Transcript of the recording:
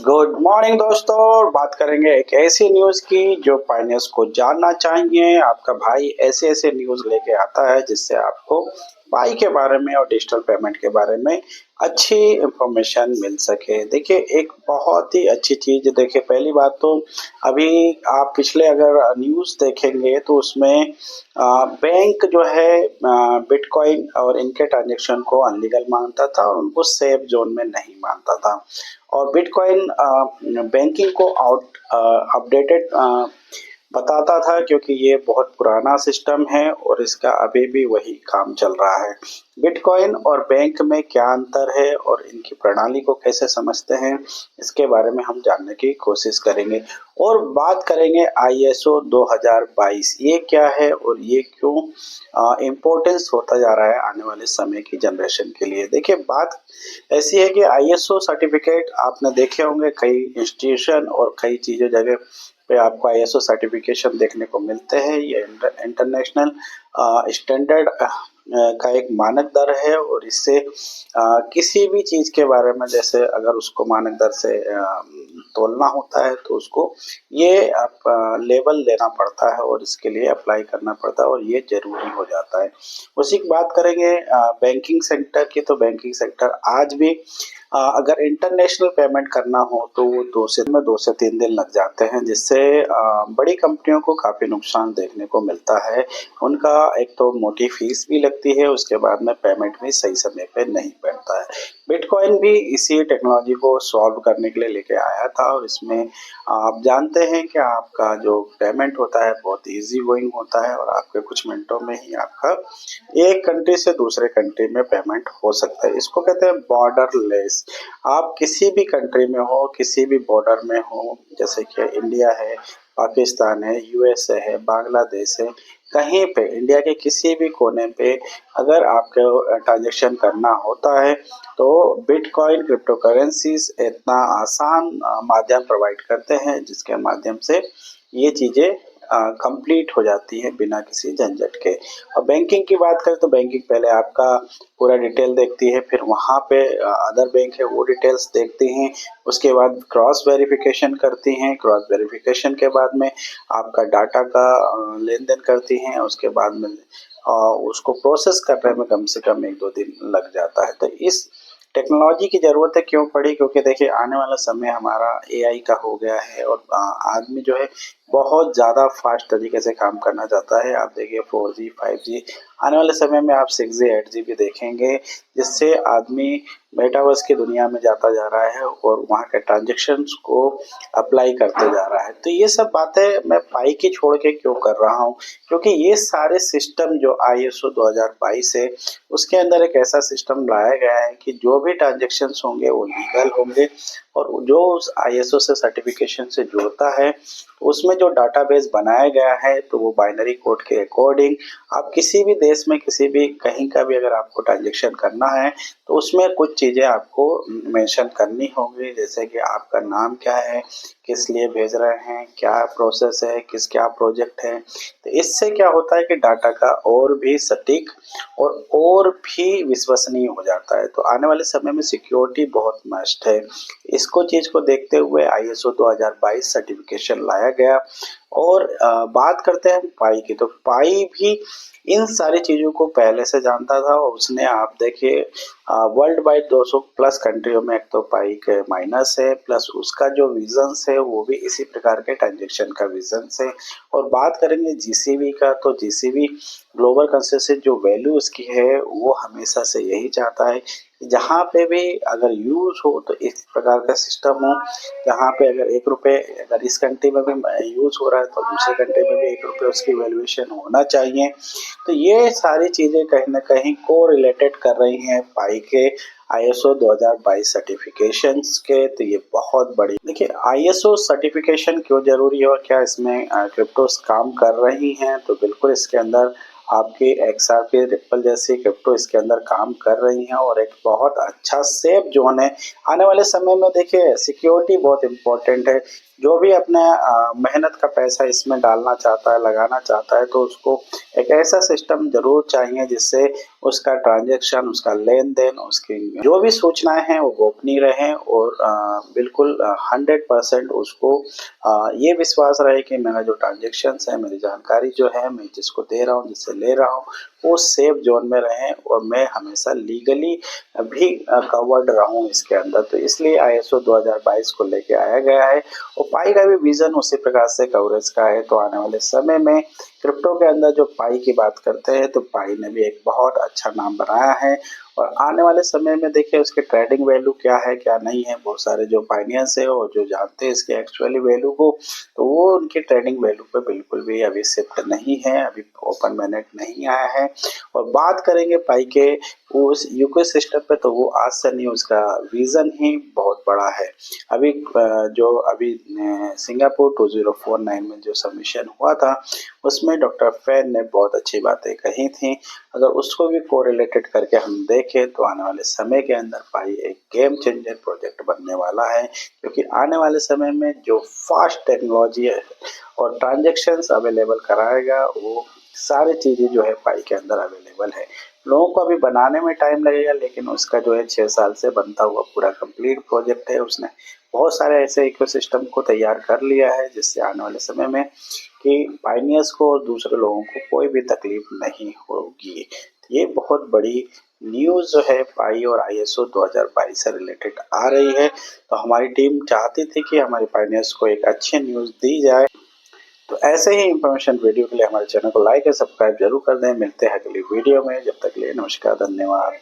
Good morning दोस्तों। बात करेंगे एक ऐसी न्यूज़ की जो पाइनियर्स को जानना चाहिए। आपका भाई ऐसे ऐसे न्यूज़ लेके आता है जिससे आपको पाई के बारे में और डिजिटल पेमेंट के बारे में अच्छी इंफॉर्मेशन मिल सके। देखिए एक बहुत ही अच्छी चीज़, देखिए पहली बात तो अभी आप पिछले अगर न्यूज़ देखेंगे तो उसमें बैंक जो है बिटकॉइन और इनके ट्रांजेक्शन को अनलीगल मानता था और उनको सेफ जोन में नहीं मानता था। और बिटकॉइन बैंकिंग को अपडेटेड बताता था क्योंकि ये बहुत पुराना सिस्टम है और इसका अभी भी वही काम चल रहा है। बिटकॉइन और बैंक में क्या अंतर है और इनकी प्रणाली को कैसे समझते हैं, इसके बारे में हम जानने की कोशिश करेंगे। और बात करेंगे आईएसओ 2022 ये क्या है और ये क्यों इम्पोर्टेंस होता जा रहा है आने वाले समय की जनरेशन के लिए। देखिए बात ऐसी है कि आईएसओ सर्टिफिकेट आपने देखे होंगे कई इंस्टीट्यूशन और कई चीज़ों जगह पे आपको आईएसओ सर्टिफिकेशन देखने को मिलते हैं। ये इंटरनेशनल स्टैंडर्ड का एक मानक दर है और इससे किसी भी चीज़ के बारे में जैसे अगर उसको मानक दर से तोलना होता है तो उसको ये आप लेवल लेना पड़ता है और इसके लिए अप्लाई करना पड़ता है और ये ज़रूरी हो जाता है। उसी की बात करेंगे बैंकिंग सेक्टर की, तो बैंकिंग सेक्टर आज भी अगर इंटरनेशनल पेमेंट करना हो तो वो 2 से 3 दिन लग जाते हैं, जिससे बड़ी कंपनियों को काफ़ी नुकसान देखने को मिलता है। उनका एक तो मोटी फीस भी लगती है, उसके बाद में पेमेंट भी सही समय पे नहीं बैठता है। बिटकॉइन भी इसी टेक्नोलॉजी को सॉल्व करने के लिए लेके आया था और इसमें आप जानते हैं कि आपका जो पेमेंट होता है बहुत इजी गोइंग होता है और आपके कुछ मिनटों में ही आपका एक कंट्री से दूसरे कंट्री में पेमेंट हो सकता है। इसको कहते हैं बॉर्डरलेस। आप किसी भी कंट्री में हो, किसी भी बॉर्डर में हो, जैसे कि इंडिया है, पाकिस्तान है, यूएसए है, बांग्लादेश है, कहीं पे इंडिया के किसी भी कोने पे अगर आपको ट्रांजेक्शन करना होता है तो बिटकॉइन क्रिप्टो करेंसीज इतना आसान माध्यम प्रोवाइड करते हैं जिसके माध्यम से ये चीज़ें कंप्लीट हो जाती है बिना किसी झंझट के। और बैंकिंग की बात करें तो बैंकिंग पहले आपका पूरा डिटेल देखती है, फिर वहाँ पे अदर बैंक है वो डिटेल्स देखती हैं, उसके बाद क्रॉस वेरिफिकेशन करती हैं, क्रॉस वेरिफिकेशन के बाद में आपका डाटा का लेन देन करती हैं, उसके बाद में उसको प्रोसेस करने में कम से कम 1-2 दिन लग जाता है। तो इस टेक्नोलॉजी की ज़रूरत है क्यों पड़ी, क्योंकि देखिए आने वाला समय हमारा एआई का हो गया है और आदमी जो है बहुत ज़्यादा फास्ट तरीके से काम करना चाहता है। आप देखिए 4G 5G आने वाले समय में आप 6G 8G भी देखेंगे, जिससे आदमी मेटावर्स की दुनिया में जाता जा रहा है और वहाँ के ट्रांजेक्शन्स को अप्लाई करते जा रहा है। तो ये सब बातें मैं पाई की छोड़ के क्यों कर रहा हूँ, क्योंकि ये सारे सिस्टम जो आईएसओ 2022 है उसके अंदर एक ऐसा सिस्टम लाया गया है कि जो भी ट्रांजेक्शन्स होंगे वो लीगल होंगे और जो उस आईएसओ से सर्टिफिकेशन से जुड़ता है उसमें जो डाटाबेस बनाया गया है तो वो बाइनरी कोड के अकॉर्डिंग आप किसी भी देश में किसी भी कहीं का भी अगर आपको ट्रांजेक्शन करना है तो उसमें कुछ चीज़ें आपको मेंशन करनी होंगी, जैसे कि आपका नाम क्या है, किस लिए भेज रहे हैं, क्या प्रोसेस है, क्या प्रोजेक्ट है। तो इससे क्या होता है कि डाटा का और भी सटीक और भी विश्वसनीय हो जाता है। तो आने वाले समय में सिक्योरिटी बहुत मस्ट है। इसको चीज़ को देखते हुए आईएसओ 2022 सर्टिफिकेशन लाया गया। और बात करते हैं पाई की, तो पाई भी इन सारी चीज़ों को पहले से जानता था और उसने आप देखिए वर्ल्ड वाइड 200 प्लस कंट्रियों में एक तो पाई के माइनस है, प्लस उसका जो विजन्स है वो भी इसी प्रकार के ट्रांजेक्शन का विजन्स है। और बात करेंगे जीसीबी का, तो जीसीबी ग्लोबल कंसेंसस जो वैल्यू उसकी है वो हमेशा से यही चाहता है जहाँ पे भी अगर यूज़ हो तो इस प्रकार का सिस्टम हो, जहाँ पे अगर 1 रुपये अगर इस कंट्री में भी यूज़ हो रहा है तो दूसरे कंट्री में भी 1 रुपये उसकी वैल्यूएशन होना चाहिए। तो ये सारी चीज़ें कहीं न कहीं को रिलेटेड कर रही हैं पाई के आईएसओ 2022 सर्टिफिकेशंस के। तो ये बहुत बड़ी, देखिए आईएसओ सर्टिफिकेशन क्यों ज़रूरी है और क्या इसमें क्रिप्टोस काम कर रही हैं, तो बिल्कुल इसके अंदर आपकी XRP, रिप्पल जैसी क्रिप्टो इसके अंदर काम कर रही हैं और एक बहुत अच्छा सेफ जोन है। आने वाले समय में देखिए सिक्योरिटी बहुत इम्पोर्टेंट है। जो भी अपना मेहनत का पैसा इसमें डालना चाहता है, लगाना चाहता है, तो उसको एक ऐसा सिस्टम ज़रूर चाहिए जिससे उसका ट्रांज़ैक्शन, उसका लेन-देन, उसकी जो भी सूचनाएँ हैं वो गोपनीय रहें और बिल्कुल 100% उसको ये विश्वास रहे कि मेरा जो ट्रांज़ैक्शंस है, मेरी जानकारी जो है, मैं जिसको दे रहा हूँ, जिससे ले रहा हूँ, वो सेफ ज़ोन में रहें और मैं हमेशा लीगली भी कवर्ड रहूँ इसके अंदर। तो इसलिए ISO 2022 को लेके आया गया है और पाई का भी विज़न उसी प्रकार से कवरेज का है। तो आने वाले समय में क्रिप्टो के अंदर जो पाई की बात करते हैं तो पाई ने भी एक बहुत अच्छा नाम बनाया है और आने वाले समय में देखिए उसके ट्रेडिंग वैल्यू क्या है क्या नहीं है। बहुत सारे जो पाइनियर्स है और जो जानते हैं इसके एक्चुअली वैल्यू को, तो वो उनकी ट्रेडिंग वैल्यू पे बिल्कुल भी अभी शिफ्ट नहीं है, अभी ओपन मैनेट नहीं आया है। और बात करेंगे पाई के उस इकोसिस्टम पे, तो वो आज से नहीं, उसका विजन ही बहुत बड़ा है। अभी जो अभी सिंगापुर 2049 में जो सबमिशन हुआ था उसमें डॉक्टर फैन ने बहुत अच्छी बातें कही थी। अगर उसको भी कोरिलेटेड करके हम देखें तो आने वाले समय के अंदर पाई एक गेम चेंजर प्रोजेक्ट बनने वाला है, क्योंकि आने वाले समय में जो फास्ट टेक्नोलॉजी है और ट्रांजैक्शंस अवेलेबल कराएगा वो सारी चीज़ें जो है पाई के अंदर अवेलेबल है। लोगों को अभी बनाने में टाइम लगेगा, लेकिन उसका जो है 6 साल से बनता हुआ पूरा कंप्लीट प्रोजेक्ट है। उसने बहुत सारे ऐसे इकोसिस्टम को तैयार कर लिया है जिससे आने वाले समय में कि पायनियर्स को और दूसरे लोगों को कोई भी तकलीफ नहीं होगी। ये बहुत बड़ी न्यूज़ जो है पाई और ISO 2022 से रिलेटेड आ रही है। तो हमारी टीम चाहती थी कि हमारे पायनियर्स को एक अच्छी न्यूज़ दी जाए। तो ऐसे ही इंफॉर्मेशन वीडियो के लिए हमारे चैनल को लाइक और सब्सक्राइब जरूर कर दें। मिलते हैं अगली वीडियो में, जब तक के लिए नमस्कार, धन्यवाद।